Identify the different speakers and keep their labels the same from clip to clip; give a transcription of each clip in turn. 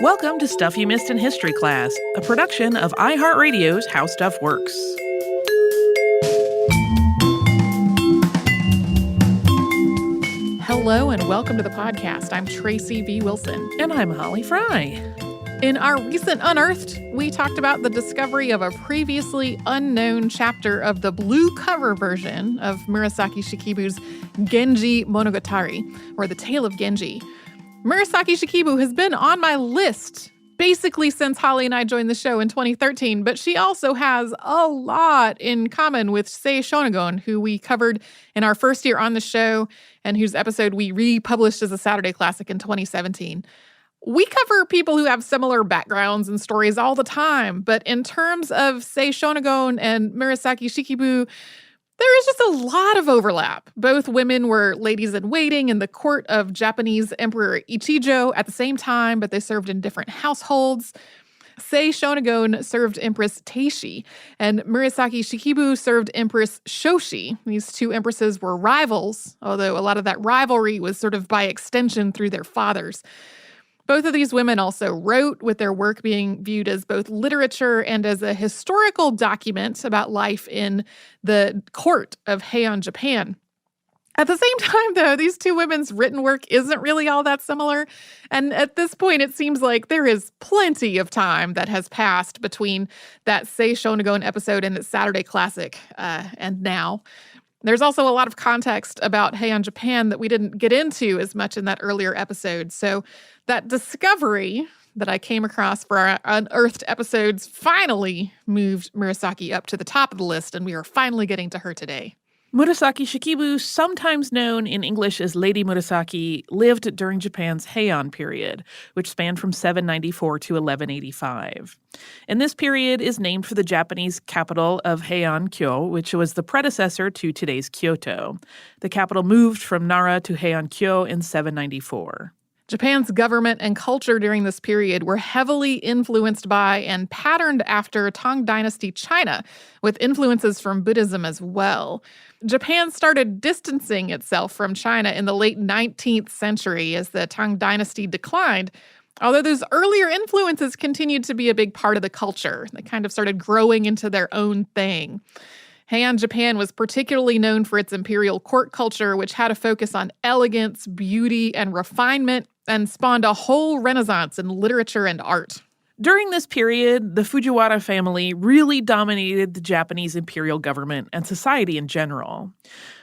Speaker 1: Welcome to Stuff You Missed in History Class, a production of iHeartRadio's How Stuff Works.
Speaker 2: Hello and welcome to the podcast. I'm Tracy V. Wilson.
Speaker 1: And I'm Holly Fry.
Speaker 2: In our recent Unearthed, we talked about the discovery of a previously unknown chapter of the blue cover version of Murasaki Shikibu's Genji Monogatari, or the Tale of Genji. Murasaki Shikibu has been on my list basically since Holly and I joined the show in 2013, but she also has a lot in common with Sei Shonagon, who we covered in our first year on the show and whose episode we republished as a Saturday Classic in 2017. We cover people who have similar backgrounds and stories all the time, but in terms of Sei Shonagon and Murasaki Shikibu, there is just a lot of overlap. Both women were ladies-in-waiting in the court of Japanese Emperor Ichijo at the same time, but they served in different households. Sei Shonagon served Empress Teishi, and Murasaki Shikibu served Empress Shoshi. These two empresses were rivals, although a lot of that rivalry was sort of by extension through their fathers. Both of these women also wrote, with their work being viewed as both literature and as a historical document about life in the court of Heian, Japan. At the same time, though, these two women's written work isn't really all that similar. And at this point, it seems like there is plenty of time that has passed between that Sei Shonagon episode and its Saturday Classic and now. There's also a lot of context about Heian, Japan that we didn't get into as much in that earlier episode. So that discovery that I came across for our Unearthed episodes finally moved Murasaki up to the top of the list, and we are finally getting to her today.
Speaker 1: Murasaki Shikibu, sometimes known in English as Lady Murasaki, lived during Japan's Heian Period, which spanned from 794 to 1185. And this period is named for the Japanese capital of Heian-kyo, which was the predecessor to today's Kyoto. The capital moved from Nara to Heian-kyo in 794.
Speaker 2: Japan's government and culture during this period were heavily influenced by and patterned after Tang Dynasty China, with influences from Buddhism as well. Japan started distancing itself from China in the late 19th century as the Tang Dynasty declined, although those earlier influences continued to be a big part of the culture. They kind of started growing into their own thing. Heian, Japan was particularly known for its imperial court culture, which had a focus on elegance, beauty, and refinement, and spawned a whole renaissance in literature and art.
Speaker 1: During this period, the Fujiwara family really dominated the Japanese imperial government and society in general.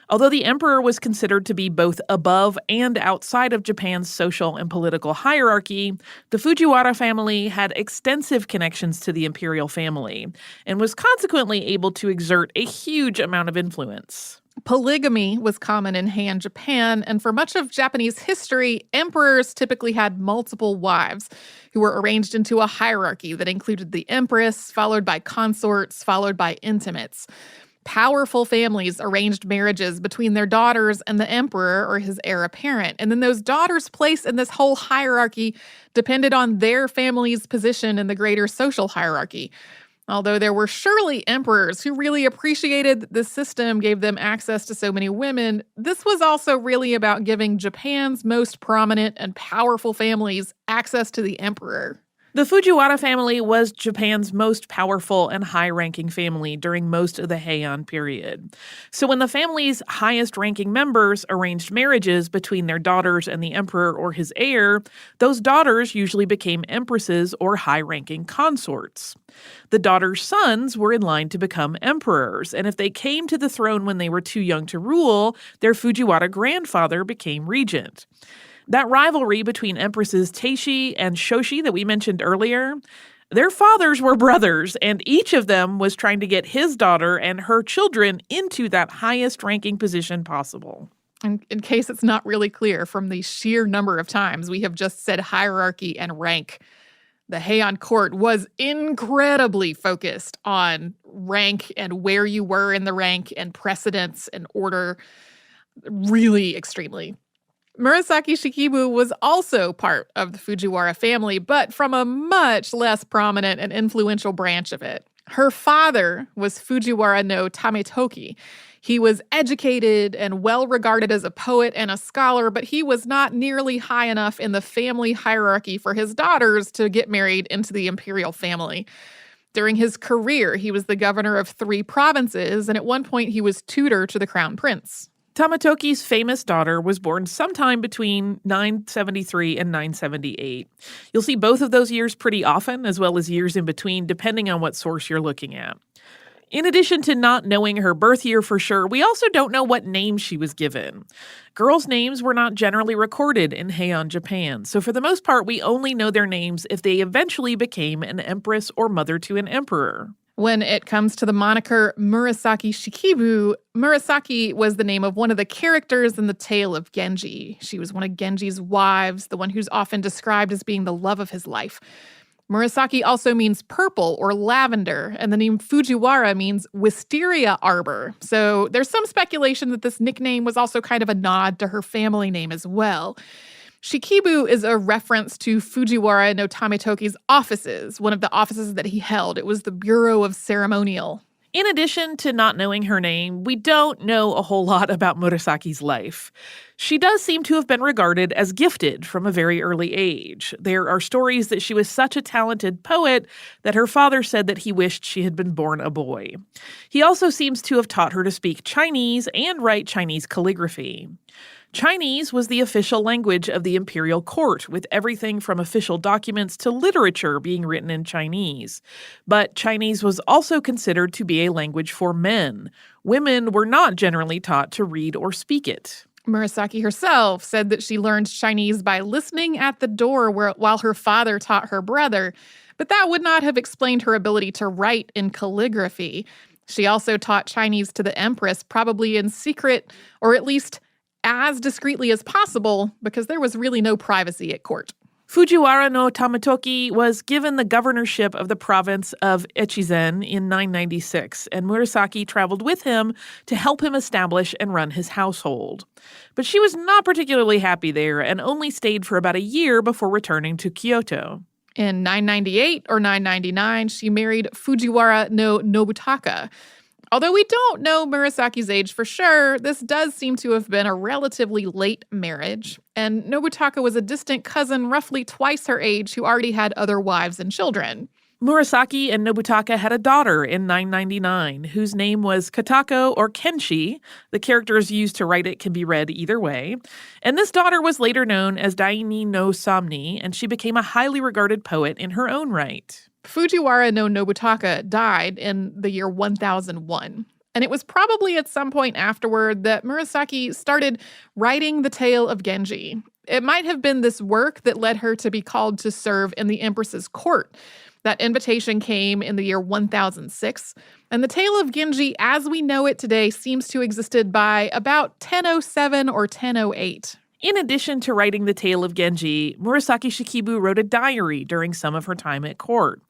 Speaker 1: Although the emperor was considered to be both above and outside of Japan's social and political hierarchy, the Fujiwara family had extensive connections to the imperial family and was consequently able to exert a huge amount of influence.
Speaker 2: Polygamy was common in Heian, Japan, and for much of Japanese history, emperors typically had multiple wives who were arranged into a hierarchy that included the empress, followed by consorts, followed by intimates. Powerful families arranged marriages between their daughters and the emperor or his heir apparent, and then those daughters' place in this whole hierarchy depended on their family's position in the greater social hierarchy. Although there were surely emperors who really appreciated that the system gave them access to so many women, this was also really about giving Japan's most prominent and powerful families access to the emperor.
Speaker 1: The Fujiwara family was Japan's most powerful and high-ranking family during most of the Heian period. So when the family's highest-ranking members arranged marriages between their daughters and the emperor or his heir, those daughters usually became empresses or high-ranking consorts. The daughters' sons were in line to become emperors, and if they came to the throne when they were too young to rule, their Fujiwara grandfather became regent. That rivalry between Empresses Teishi and Shoshi that we mentioned earlier, their fathers were brothers, and each of them was trying to get his daughter and her children into that highest-ranking position possible.
Speaker 2: And in case it's not really clear from the sheer number of times we have just said hierarchy and rank, the Heian court was incredibly focused on rank and where you were in the rank and precedence and order, really extremely. Murasaki Shikibu was also part of the Fujiwara family, but from a much less prominent and influential branch of it. Her father was Fujiwara no Tametoki. He was educated and well regarded as a poet and a scholar, but he was not nearly high enough in the family hierarchy for his daughters to get married into the imperial family. During his career, he was the governor of 3 provinces, and at one point he was tutor to the crown prince.
Speaker 1: Tamatoki's famous daughter was born sometime between 973 and 978. You'll see both of those years pretty often, as well as years in between, depending on what source you're looking at. In addition to not knowing her birth year for sure, we also don't know what name she was given. Girls' names were not generally recorded in Heian Japan, so for the most part, we only know their names if they eventually became an empress or mother to an emperor.
Speaker 2: When it comes to the moniker Murasaki Shikibu, Murasaki was the name of one of the characters in the Tale of Genji. She was one of Genji's wives, the one who's often described as being the love of his life. Murasaki also means purple or lavender, and the name Fujiwara means wisteria arbor. So there's some speculation that this nickname was also kind of a nod to her family name as well. Shikibu is a reference to Fujiwara no Tamatoki's offices, one of the offices that he held. It was the Bureau of Ceremonial.
Speaker 1: In addition to not knowing her name, we don't know a whole lot about Murasaki's life. She does seem to have been regarded as gifted from a very early age. There are stories that she was such a talented poet that her father said that he wished she had been born a boy. He also seems to have taught her to speak Chinese and write Chinese calligraphy. Chinese was the official language of the imperial court, with everything from official documents to literature being written in Chinese. But Chinese was also considered to be a language for men. Women were not generally taught to read or speak it.
Speaker 2: Murasaki herself said that she learned Chinese by listening at the door while her father taught her brother, but that would not have explained her ability to write in calligraphy. She also taught Chinese to the empress, probably in secret, or at least as discreetly as possible, because there was really no privacy at court.
Speaker 1: Fujiwara no Tamatoki was given the governorship of the province of Echizen in 996, and Murasaki traveled with him to help him establish and run his household. But she was not particularly happy there and only stayed for about a year before returning to Kyoto.
Speaker 2: In 998 or 999, she married Fujiwara no Nobutaka. Although we don't know Murasaki's age for sure, this does seem to have been a relatively late marriage, and Nobutaka was a distant cousin roughly twice her age who already had other wives and children.
Speaker 1: Murasaki and Nobutaka had a daughter in 999, whose name was Katako or Kenshi. The characters used to write it can be read either way. And this daughter was later known as Daini no Samni, and she became a highly regarded poet in her own right.
Speaker 2: Fujiwara no Nobutaka died in the year 1001. And it was probably at some point afterward that Murasaki started writing the Tale of Genji. It might have been this work that led her to be called to serve in the Empress's court. That invitation came in the year 1006, and the Tale of Genji, as we know it today, seems to have existed by about 1007 or 1008.
Speaker 1: In addition to writing the Tale of Genji, Murasaki Shikibu wrote a diary during some of her time at court.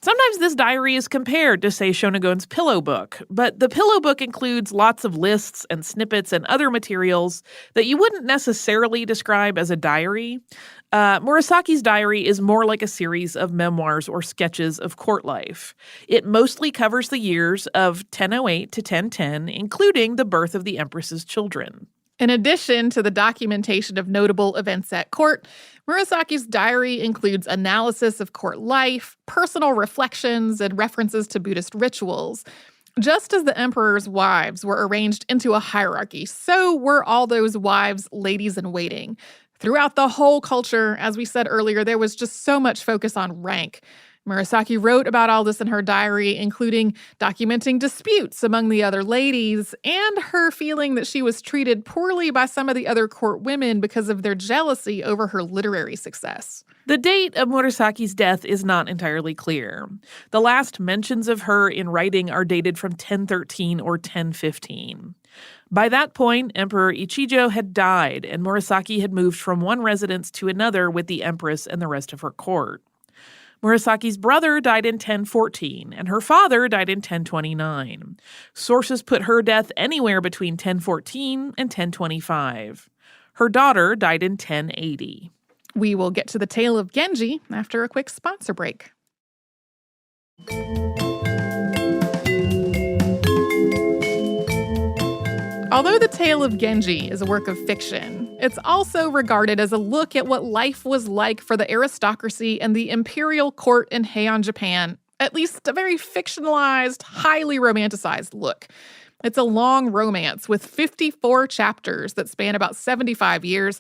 Speaker 1: Sometimes this diary is compared to, say, Shonagon's Pillow Book, but the Pillow Book includes lots of lists and snippets and other materials that you wouldn't necessarily describe as a diary. Murasaki's diary is more like a series of memoirs or sketches of court life. It mostly covers the years of 1008 to 1010, including the birth of the Empress's children.
Speaker 2: In addition to the documentation of notable events at court, Murasaki's diary includes analysis of court life, personal reflections, and references to Buddhist rituals. Just as the emperor's wives were arranged into a hierarchy, so were all those wives ladies in waiting. Throughout the whole culture, as we said earlier, there was just so much focus on rank. Murasaki wrote about all this in her diary, including documenting disputes among the other ladies and her feeling that she was treated poorly by some of the other court women because of their jealousy over her literary success.
Speaker 1: The date of Murasaki's death is not entirely clear. The last mentions of her in writing are dated from 1013 or 1015. By that point, Emperor Ichijo had died, and Murasaki had moved from one residence to another with the Empress and the rest of her court. Murasaki's brother died in 1014, and her father died in 1029. Sources put her death anywhere between 1014 and 1025. Her daughter died in 1080.
Speaker 2: We will get to the Tale of Genji after a quick sponsor break. Although the Tale of Genji is a work of fiction, it's also regarded as a look at what life was like for the aristocracy and the imperial court in Heian, Japan. At least a very fictionalized, highly romanticized look. It's a long romance with 54 chapters that span about 75 years,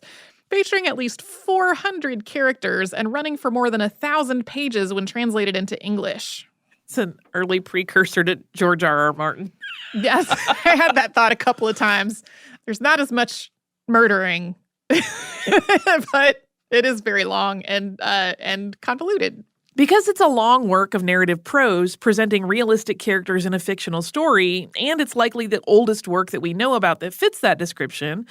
Speaker 2: featuring at least 400 characters and running for more than 1,000 pages when translated into English.
Speaker 1: It's an early precursor to George R.R. Martin.
Speaker 2: Yes, I had that thought a couple of times. There's not as much murdering, but it is very long and convoluted.
Speaker 1: Because it's a long work of narrative prose presenting realistic characters in a fictional story, and it's likely the oldest work that we know about that fits that description,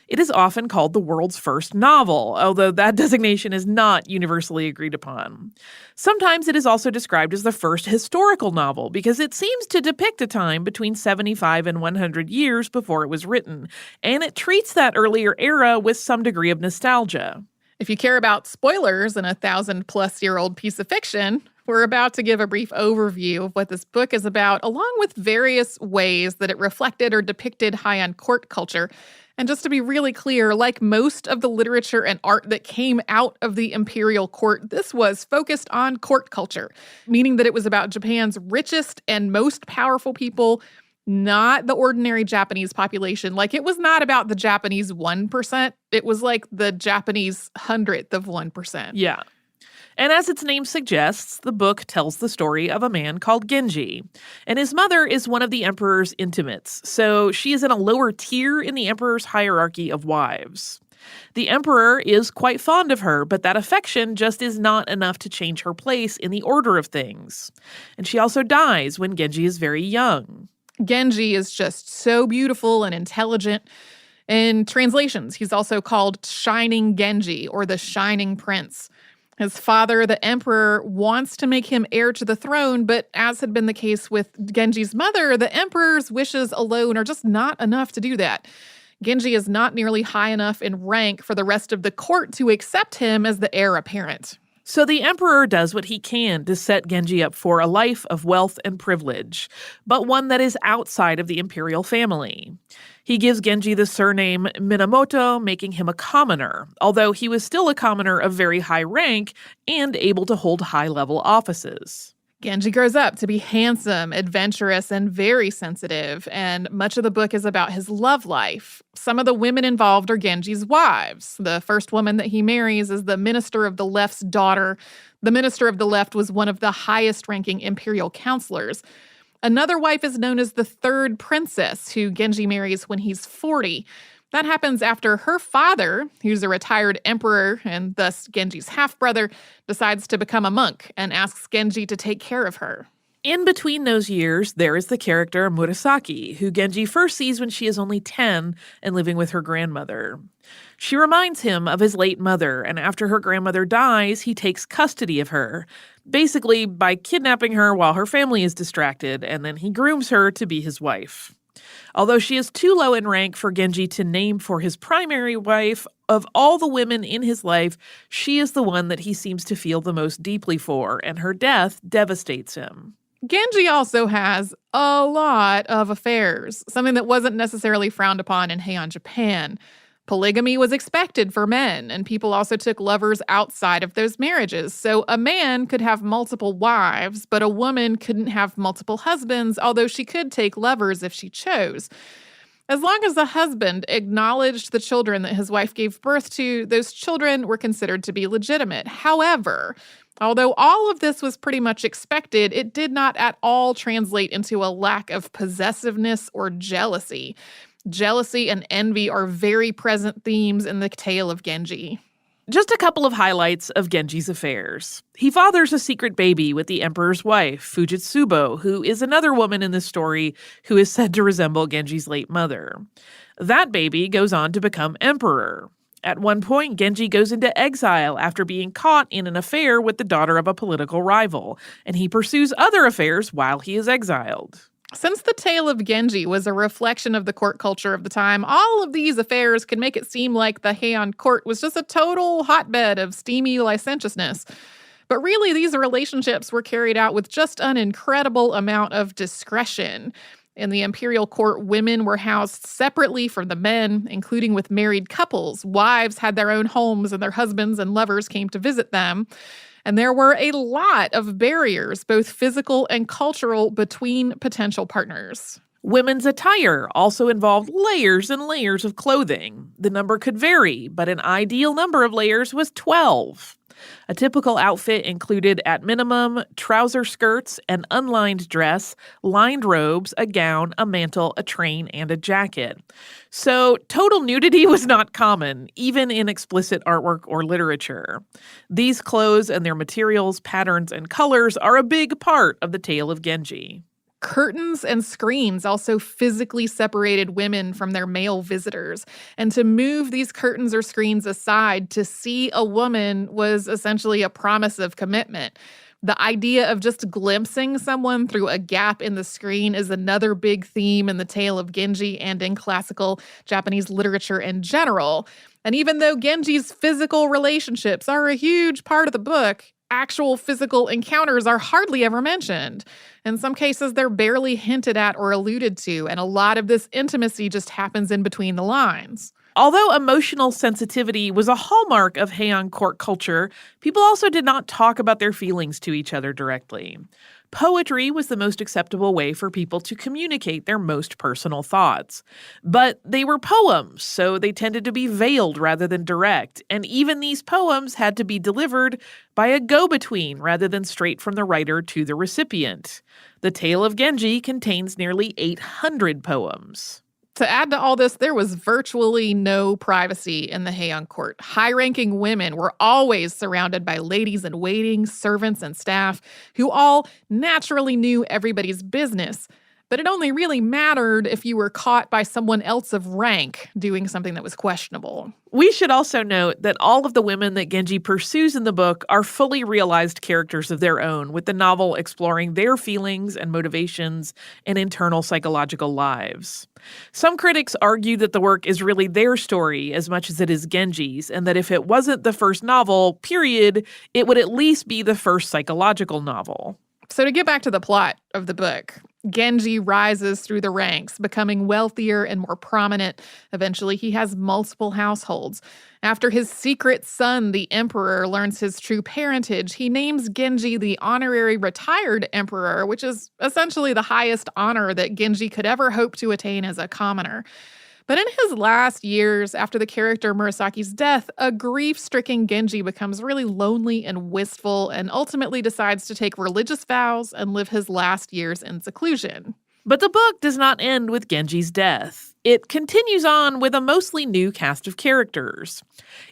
Speaker 1: it is often called the world's first novel, although that designation is not universally agreed upon. Sometimes it is also described as the first historical novel because it seems to depict a time between 75 and 100 years before it was written, and it treats that earlier era with some degree of nostalgia.
Speaker 2: If you care about spoilers in a 1,000-plus-year-old piece of fiction, we're about to give a brief overview of what this book is about, along with various ways that it reflected or depicted Heian court culture. And just to be really clear, like most of the literature and art that came out of the imperial court, this was focused on court culture, meaning that it was about Japan's richest and most powerful people, not the ordinary Japanese population. Like, it was not about the Japanese 1%. It was like the Japanese 100th of 1%.
Speaker 1: Yeah. And as its name suggests, the book tells the story of a man called Genji. And his mother is one of the emperor's intimates, so she is in a lower tier in the emperor's hierarchy of wives. The emperor is quite fond of her, but that affection just is not enough to change her place in the order of things. And she also dies when Genji is very young.
Speaker 2: Genji is just so beautiful and intelligent. In translations, he's also called Shining Genji or the Shining Prince. His father, the emperor, wants to make him heir to the throne, but as had been the case with Genji's mother, the emperor's wishes alone are just not enough to do that. Genji is not nearly high enough in rank for the rest of the court to accept him as the heir apparent.
Speaker 1: So the emperor does what he can to set Genji up for a life of wealth and privilege, but one that is outside of the imperial family. He gives Genji the surname Minamoto, making him a commoner, although he was still a commoner of very high rank and able to hold high-level offices.
Speaker 2: Genji grows up to be handsome, adventurous, and very sensitive, and much of the book is about his love life. Some of the women involved are Genji's wives. The first woman that he marries is the Minister of the Left's daughter. The Minister of the Left was one of the highest-ranking imperial counselors. Another wife is known as the Third Princess, who Genji marries when he's 40. That happens after her father, who's a retired emperor and thus Genji's half-brother, decides to become a monk and asks Genji to take care of her.
Speaker 1: In between those years, there is the character Murasaki, who Genji first sees when she is only 10 and living with her grandmother. She reminds him of his late mother, and after her grandmother dies, he takes custody of her, basically by kidnapping her while her family is distracted, and then he grooms her to be his wife. Although she is too low in rank for Genji to name for his primary wife, of all the women in his life, she is the one that he seems to feel the most deeply for, and her death devastates him.
Speaker 2: Genji also has a lot of affairs, something that wasn't necessarily frowned upon in Heian, Japan. Polygamy was expected for men, and people also took lovers outside of those marriages. So a man could have multiple wives, but a woman couldn't have multiple husbands, although she could take lovers if she chose. As long as the husband acknowledged the children that his wife gave birth to, those children were considered to be legitimate. However, although all of this was pretty much expected, it did not at all translate into a lack of possessiveness or jealousy. Jealousy and envy are very present themes in the Tale of Genji.
Speaker 1: Just a couple of highlights of Genji's affairs. He fathers a secret baby with the emperor's wife, Fujitsubo, who is another woman in this story who is said to resemble Genji's late mother. That baby goes on to become emperor. At one point, Genji goes into exile after being caught in an affair with the daughter of a political rival, and he pursues other affairs while he is exiled.
Speaker 2: Since the Tale of Genji was a reflection of the court culture of the time, all of these affairs can make it seem like the Heian court was just a total hotbed of steamy licentiousness. But really, these relationships were carried out with just an incredible amount of discretion. In the imperial court, women were housed separately from the men, including with married couples. Wives had their own homes, and their husbands and lovers came to visit them. And there were a lot of barriers, both physical and cultural, between potential partners.
Speaker 1: Women's attire also involved layers and layers of clothing. The number could vary, but an ideal number of layers was 12. A typical outfit included, at minimum, trouser skirts, an unlined dress, lined robes, a gown, a mantle, a train, and a jacket. So total nudity was not common, even in explicit artwork or literature. These clothes and their materials, patterns, and colors are a big part of the Tale of Genji.
Speaker 2: Curtains and screens also physically separated women from their male visitors. And to move these curtains or screens aside to see a woman was essentially a promise of commitment. The idea of just glimpsing someone through a gap in the screen is another big theme in the Tale of Genji and in classical Japanese literature in general. And even though Genji's physical relationships are a huge part of the book, actual physical encounters are hardly ever mentioned. In some cases, they're barely hinted at or alluded to, and a lot of this intimacy just happens in between the lines.
Speaker 1: Although emotional sensitivity was a hallmark of Heian court culture, people also did not talk about their feelings to each other directly. Poetry was the most acceptable way for people to communicate their most personal thoughts. But they were poems, so they tended to be veiled rather than direct, and even these poems had to be delivered by a go-between rather than straight from the writer to the recipient. The Tale of Genji contains nearly 800 poems.
Speaker 2: To add to all this, there was virtually no privacy in the Heian court. High-ranking women were always surrounded by ladies-in-waiting, servants, and staff who all naturally knew everybody's business. But it only really mattered if you were caught by someone else of rank doing something that was questionable.
Speaker 1: We should also note that all of the women that Genji pursues in the book are fully realized characters of their own, with the novel exploring their feelings and motivations and internal psychological lives. Some critics argue that the work is really their story as much as it is Genji's, and that if it wasn't the first novel, period, it would at least be the first psychological novel.
Speaker 2: So to get back to the plot of the book, Genji rises through the ranks, becoming wealthier and more prominent. Eventually, he has multiple households. After his secret son, the emperor, learns his true parentage, he names Genji the honorary retired emperor, which is essentially the highest honor that Genji could ever hope to attain as a commoner. But in his last years, after the character Murasaki's death, a grief-stricken Genji becomes really lonely and wistful and ultimately decides to take religious vows and live his last years in seclusion.
Speaker 1: But the book does not end with Genji's death. It continues on with a mostly new cast of characters.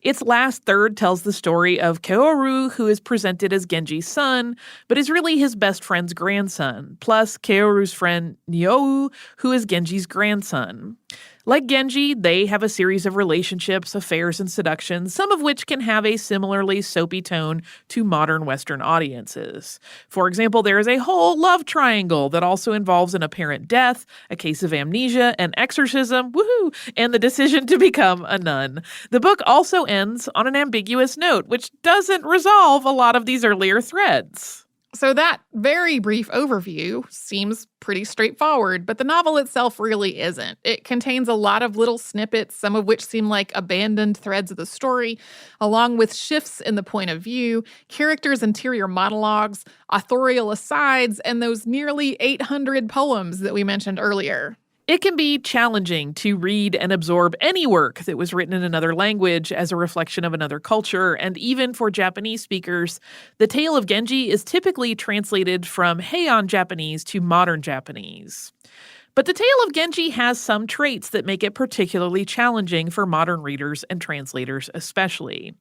Speaker 1: Its last third tells the story of Kaoru, who is presented as Genji's son, but is really his best friend's grandson, plus Kaoru's friend Nyou, who is Genji's grandson. Like Genji, they have a series of relationships, affairs, and seductions, some of which can have a similarly soapy tone to modern Western audiences. For example, there is a whole love triangle that also involves an apparent death, a case of amnesia, an exorcism, woohoo, and the decision to become a nun. The book also ends on an ambiguous note, which doesn't resolve a lot of these earlier threads.
Speaker 2: So that very brief overview seems pretty straightforward, but the novel itself really isn't. It contains a lot of little snippets, some of which seem like abandoned threads of the story, along with shifts in the point of view, characters' interior monologues, authorial asides, and those nearly 800 poems that we mentioned earlier.
Speaker 1: It can be challenging to read and absorb any work that was written in another language as a reflection of another culture, and even for Japanese speakers, the Tale of Genji is typically translated from Heian Japanese to modern Japanese. But the Tale of Genji has some traits that make it particularly challenging for modern readers and translators especially.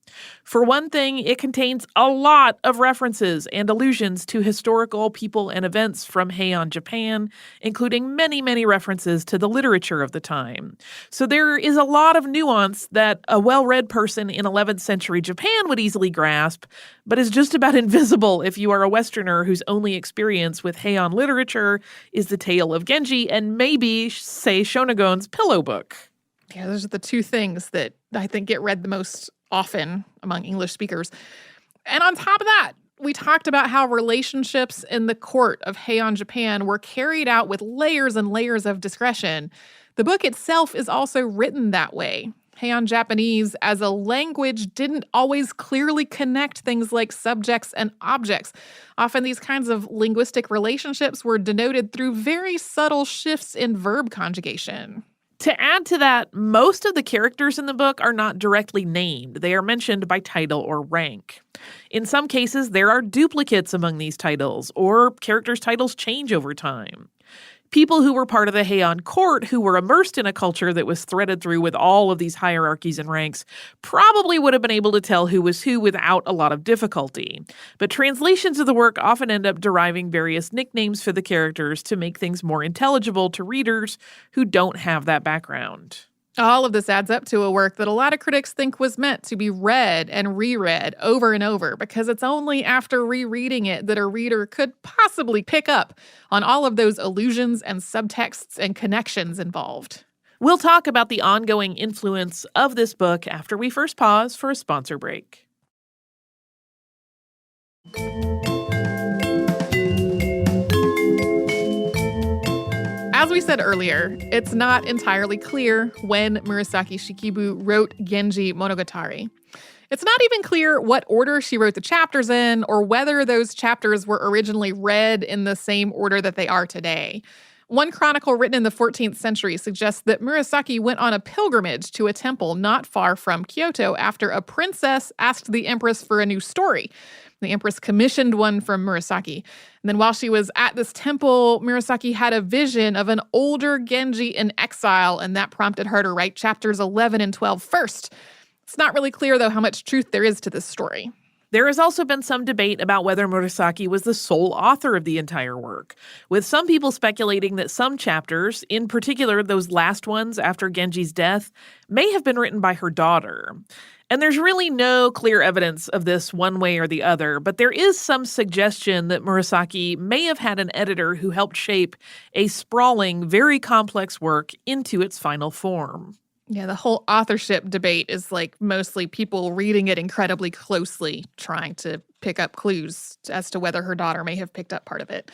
Speaker 1: For one thing, it contains a lot of references and allusions to historical people and events from Heian Japan, including many, many references to the literature of the time. So there is a lot of nuance that a well-read person in 11th century Japan would easily grasp, but is just about invisible if you are a Westerner whose only experience with Heian literature is the Tale of Genji and maybe, say, Shonagon's Pillow Book.
Speaker 2: Yeah, those are the two things that I think get read the most often among English speakers. And on top of that, we talked about how relationships in the court of Heian Japan were carried out with layers and layers of discretion. The book itself is also written that way. Heian Japanese as a language didn't always clearly connect things like subjects and objects. Often these kinds of linguistic relationships were denoted through very subtle shifts in verb conjugation.
Speaker 1: To add to that, most of the characters in the book are not directly named. They are mentioned by title or rank. In some cases, there are duplicates among these titles, or characters' titles change over time. People who were part of the Heian court, who were immersed in a culture that was threaded through with all of these hierarchies and ranks, probably would have been able to tell who was who without a lot of difficulty. But translations of the work often end up deriving various nicknames for the characters to make things more intelligible to readers who don't have that background.
Speaker 2: All of this adds up to a work that a lot of critics think was meant to be read and reread over and over, because it's only after rereading it that a reader could possibly pick up on all of those allusions and subtexts and connections involved.
Speaker 1: We'll talk about the ongoing influence of this book after we first pause for a sponsor break.
Speaker 2: As we said earlier, it's not entirely clear when Murasaki Shikibu wrote Genji Monogatari. It's not even clear what order she wrote the chapters in, or whether those chapters were originally read in the same order that they are today. One chronicle written in the 14th century suggests that Murasaki went on a pilgrimage to a temple not far from Kyoto after a princess asked the empress for a new story. The empress commissioned one from Murasaki. And then while she was at this temple, Murasaki had a vision of an older Genji in exile, and that prompted her to write chapters 11 and 12 first. It's not really clear, though, how much truth there is to this story.
Speaker 1: There has also been some debate about whether Murasaki was the sole author of the entire work, with some people speculating that some chapters, in particular those last ones after Genji's death, may have been written by her daughter. And there's really no clear evidence of this one way or the other, but there is some suggestion that Murasaki may have had an editor who helped shape a sprawling, very complex work into its final form.
Speaker 2: Yeah, the whole authorship debate is like mostly people reading it incredibly closely, trying to pick up clues as to whether her daughter may have picked up part of it.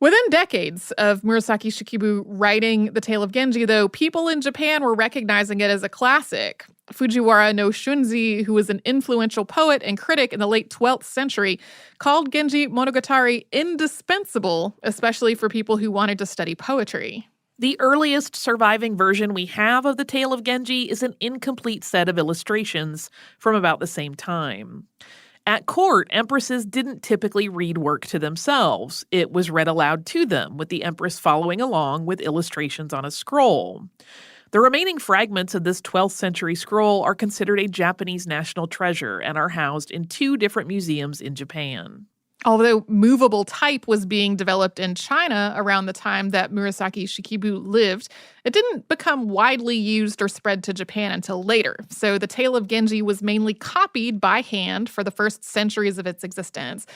Speaker 2: Within decades of Murasaki Shikibu writing The Tale of Genji, though, people in Japan were recognizing it as a classic. Fujiwara no Shunzi, who was an influential poet and critic in the late 12th century, called Genji Monogatari indispensable, especially for people who wanted to study poetry.
Speaker 1: The earliest surviving version we have of the Tale of Genji is an incomplete set of illustrations from about the same time. At court, empresses didn't typically read work to themselves. It was read aloud to them, with the empress following along with illustrations on a scroll. The remaining fragments of this 12th century scroll are considered a Japanese national treasure and are housed in 2 different museums in Japan.
Speaker 2: Although movable type was being developed in China around the time that Murasaki Shikibu lived, it didn't become widely used or spread to Japan until later. So the Tale of Genji was mainly copied by hand for the first centuries of its existence.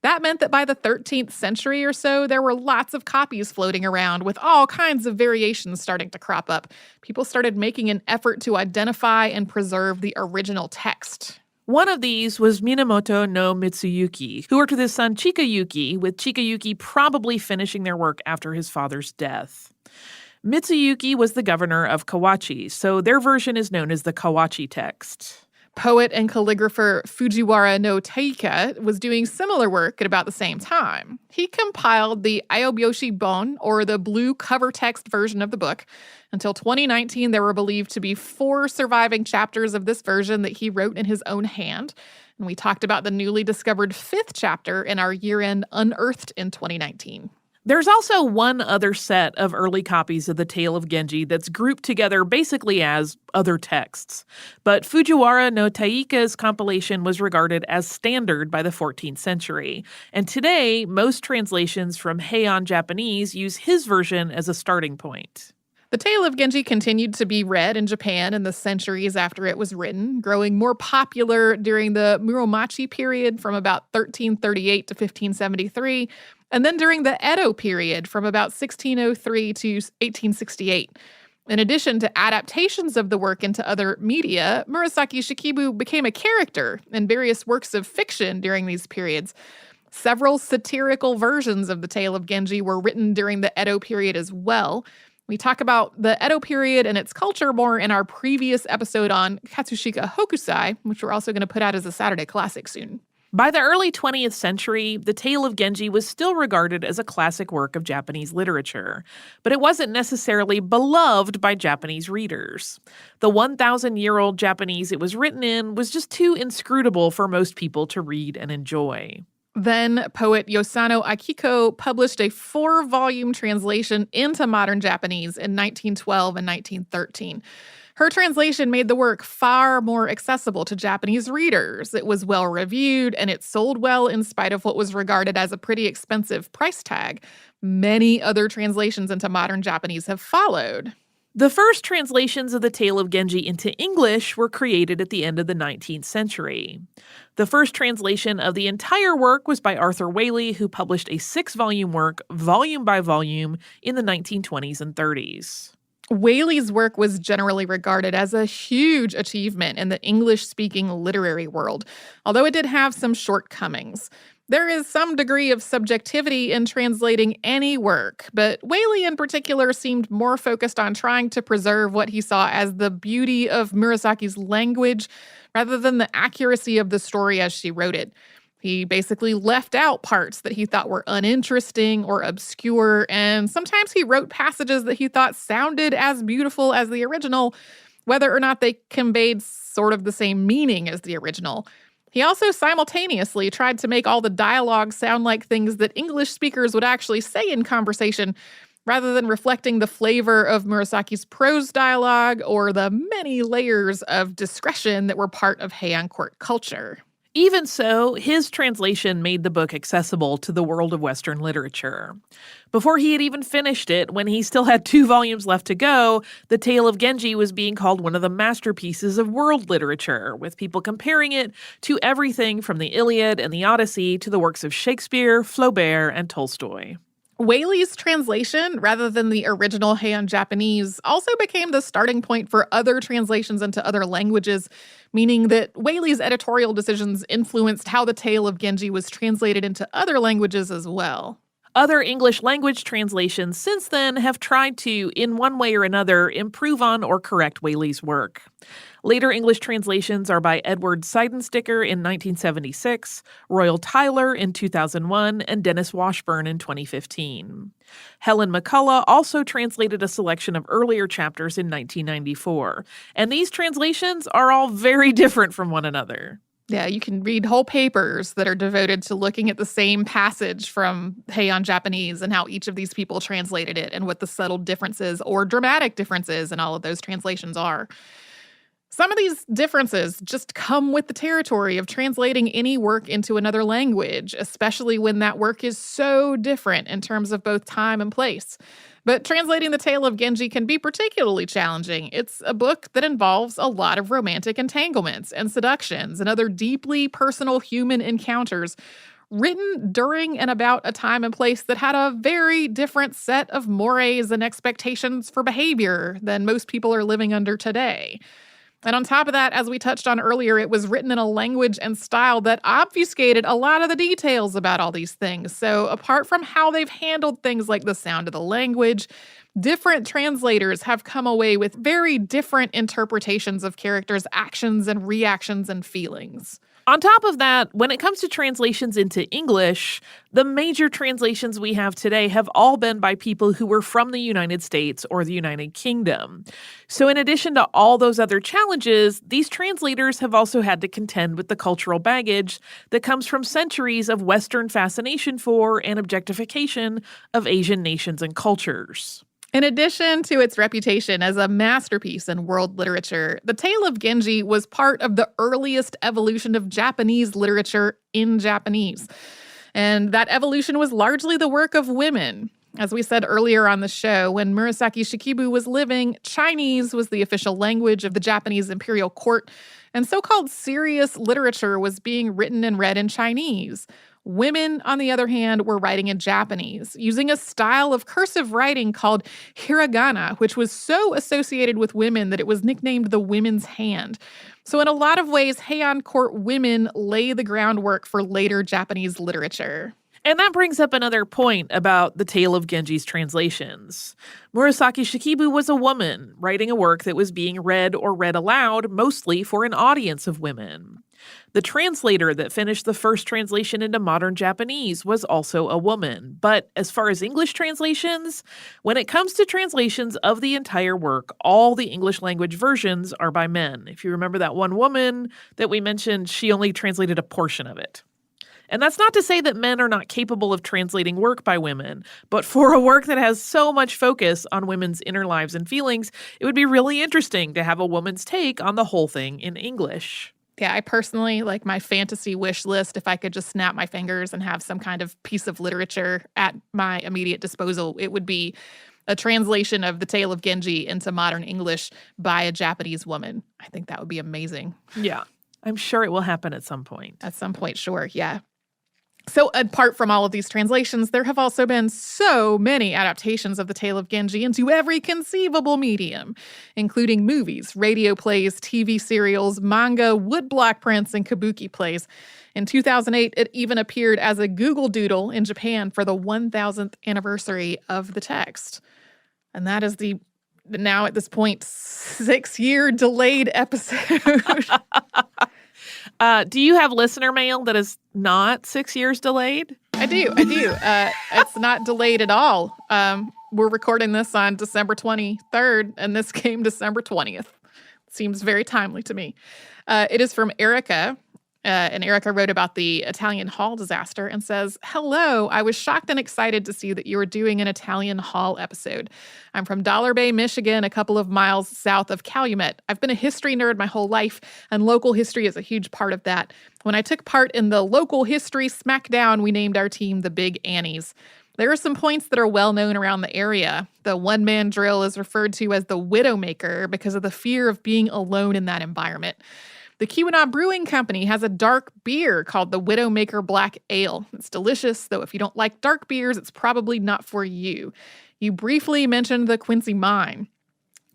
Speaker 2: That meant that by the 13th century or so, there were lots of copies floating around with all kinds of variations starting to crop up. People started making an effort to identify and preserve the original text.
Speaker 1: One of these was Minamoto no Mitsuyuki, who worked with his son Chikayuki, with Chikayuki probably finishing their work after his father's death. Mitsuyuki was the governor of Kawachi, so their version is known as the Kawachi text.
Speaker 2: Poet and calligrapher Fujiwara no Taika was doing similar work at about the same time. He compiled the Ayobyoshi Bon, or the blue cover text version of the book. Until 2019, there were believed to be 4 surviving chapters of this version that he wrote in his own hand. And we talked about the newly discovered 5th chapter in our year-end Unearthed in 2019.
Speaker 1: There's also one other set of early copies of the Tale of Genji that's grouped together basically as other texts. But Fujiwara no Taika's compilation was regarded as standard by the 14th century. And today, most translations from Heian Japanese use his version as a starting point.
Speaker 2: The Tale of Genji continued to be read in Japan in the centuries after it was written, growing more popular during the Muromachi period from about 1338 to 1573, and then during the Edo period from about 1603 to 1868. In addition to adaptations of the work into other media, Murasaki Shikibu became a character in various works of fiction during these periods. Several satirical versions of the Tale of Genji were written during the Edo period as well. We talk about the Edo period and its culture more in our previous episode on Katsushika Hokusai, which we're also going to put out as a Saturday classic soon.
Speaker 1: By the early 20th century, the Tale of Genji was still regarded as a classic work of Japanese literature, but it wasn't necessarily beloved by Japanese readers. The 1,000-year-old Japanese it was written in was just too inscrutable for most people to read and enjoy.
Speaker 2: Then poet Yosano Akiko published a 4-volume translation into modern Japanese in 1912 and 1913. Her translation made the work far more accessible to Japanese readers. It was well reviewed, and it sold well in spite of what was regarded as a pretty expensive price tag. Many other translations into modern Japanese have followed.
Speaker 1: The first translations of the Tale of Genji into English were created at the end of the 19th century. The first translation of the entire work was by Arthur Waley, who published a 6-volume work, volume by volume, in the 1920s and 30s.
Speaker 2: Waley's work was generally regarded as a huge achievement in the English-speaking literary world, although it did have some shortcomings. There is some degree of subjectivity in translating any work, but Waley in particular seemed more focused on trying to preserve what he saw as the beauty of Murasaki's language rather than the accuracy of the story as she wrote it. He basically left out parts that he thought were uninteresting or obscure, and sometimes he wrote passages that he thought sounded as beautiful as the original, whether or not they conveyed sort of the same meaning as the original. He also simultaneously tried to make all the dialogue sound like things that English speakers would actually say in conversation, rather than reflecting the flavor of Murasaki's prose dialogue or the many layers of discretion that were part of Heian court culture.
Speaker 1: Even so, his translation made the book accessible to the world of Western literature. Before he had even finished it, when he still had 2 volumes left to go, the Tale of Genji was being called one of the masterpieces of world literature, with people comparing it to everything from the Iliad and the Odyssey to the works of Shakespeare, Flaubert, and Tolstoy.
Speaker 2: Waley's translation, rather than the original Heian Japanese, also became the starting point for other translations into other languages, meaning that Waley's editorial decisions influenced how the Tale of Genji was translated into other languages as well.
Speaker 1: Other English language translations since then have tried to, in one way or another, improve on or correct Waley's work. Later English translations are by Edward Seidensticker in 1976, Royal Tyler in 2001, and Dennis Washburn in 2015. Helen McCullough also translated a selection of earlier chapters in 1994, and these translations are all very different from one another.
Speaker 2: Yeah, you can read whole papers that are devoted to looking at the same passage from Heian Japanese and how each of these people translated it and what the subtle differences or dramatic differences in all of those translations are. Some of these differences just come with the territory of translating any work into another language, especially when that work is so different in terms of both time and place. But translating the Tale of Genji can be particularly challenging. It's a book that involves a lot of romantic entanglements and seductions and other deeply personal human encounters, written during and about a time and place that had a very different set of mores and expectations for behavior than most people are living under today. And on top of that, as we touched on earlier, it was written in a language and style that obfuscated a lot of the details about all these things. So apart from how they've handled things like the sound of the language, different translators have come away with very different interpretations of characters' actions and reactions and feelings.
Speaker 1: On top of that, when it comes to translations into English, the major translations we have today have all been by people who were from the United States or the United Kingdom. So in addition to all those other challenges, these translators have also had to contend with the cultural baggage that comes from centuries of Western fascination for and objectification of Asian nations and cultures.
Speaker 2: In addition to its reputation as a masterpiece in world literature, the Tale of Genji was part of the earliest evolution of Japanese literature in Japanese. And that evolution was largely the work of women. As we said earlier on the show, when Murasaki Shikibu was living, Chinese was the official language of the Japanese imperial court, And so-called serious literature was being written and read in Chinese. Women, on the other hand, were writing in Japanese, using a style of cursive writing called hiragana, which was so associated with women that it was nicknamed the women's hand. So in a lot of ways, Heian court women lay the groundwork for later Japanese literature.
Speaker 1: And that brings up another point about the Tale of Genji's translations. Murasaki Shikibu was a woman writing a work that was being read or read aloud, mostly for an audience of women. The translator that finished the first translation into modern Japanese was also a woman. But as far as English translations, when it comes to translations of the entire work, all the English language versions are by men. If you remember that one woman that we mentioned, she only translated a portion of it. And that's not to say that men are not capable of translating work by women, but for a work that has so much focus on women's inner lives and feelings, it would be really interesting to have a woman's take on the whole thing in English.
Speaker 2: Yeah, I personally, like my fantasy wish list, if I could just snap my fingers and have some kind of piece of literature at my immediate disposal, it would be a translation of the Tale of Genji into modern English by a Japanese woman. I think that would be amazing.
Speaker 1: Yeah, I'm sure it will happen at some point.
Speaker 2: At some point, sure, yeah. So apart from all of these translations, there have also been so many adaptations of the Tale of Genji into every conceivable medium, including movies, radio plays, TV serials, manga, woodblock prints, and kabuki plays. In 2008, it even appeared as a Google Doodle in Japan for the 1000th anniversary of the text. And that is the, now at this point, 6-year delayed episode.
Speaker 1: Do you have listener mail that is not 6 years delayed?
Speaker 2: I do. It's not delayed at all. We're recording this on December 23rd, and this came December 20th. Seems very timely to me. It is from Erica. And Erica wrote about the Italian hall disaster and says, "Hello, I was shocked and excited to see that you were doing an Italian hall episode. I'm from Dollar Bay, Michigan, a couple of miles south of Calumet. I've been a history nerd my whole life, and local history is a huge part of that. When I took part in the local history smackdown, we named our team the Big Annies. There are some points that are well known around the area. The one-man drill is referred to as the Widowmaker because of the fear of being alone in that environment. The Keweenaw Brewing Company has a dark beer called the Widowmaker Black Ale. It's delicious, though if you don't like dark beers, it's probably not for you. You briefly mentioned the Quincy Mine.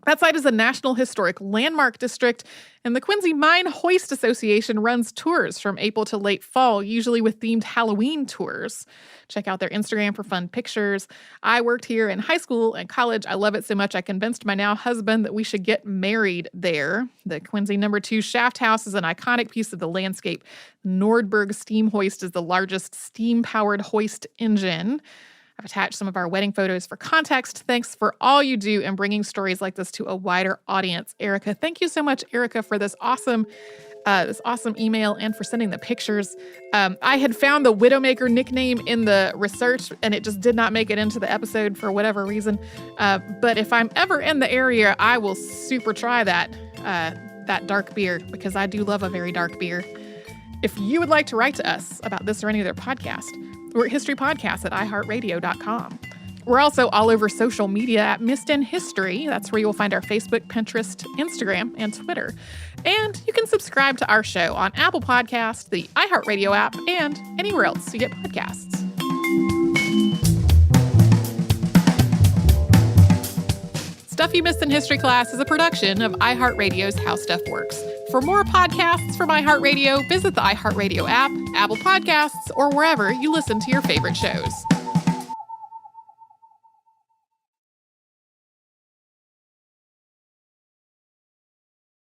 Speaker 2: That site is a National Historic Landmark District, and the Quincy Mine Hoist Association runs tours from April to late fall, usually with themed Halloween tours. Check out their Instagram for fun pictures. I worked here in high school and college. I love it so much I convinced my now husband that we should get married there. The Quincy No. 2 Shaft House is an iconic piece of the landscape. Nordberg Steam Hoist is the largest steam-powered hoist engine. I've attached some of our wedding photos for context. Thanks for all you do in bringing stories like this to a wider audience, Erica. Thank you so much, Erica, for this awesome email and for sending the pictures. I had found the Widowmaker nickname in the research, and it just did not make it into the episode for whatever reason. But if I'm ever in the area, I will super try that dark beer, because I do love a very dark beer. If you would like to write to us about this or any other podcast, we're at historypodcast@iHeartRadio.com. We're also all over social media at Missed in History. That's where you'll find our Facebook, Pinterest, Instagram, and Twitter. And you can subscribe to our show on Apple Podcasts, the iHeartRadio app, and anywhere else you get podcasts. Stuff You Missed in History Class is a production of iHeartRadio's How Stuff Works. For more podcasts from iHeartRadio, visit the iHeartRadio app, Apple Podcasts, or wherever you listen to your favorite shows.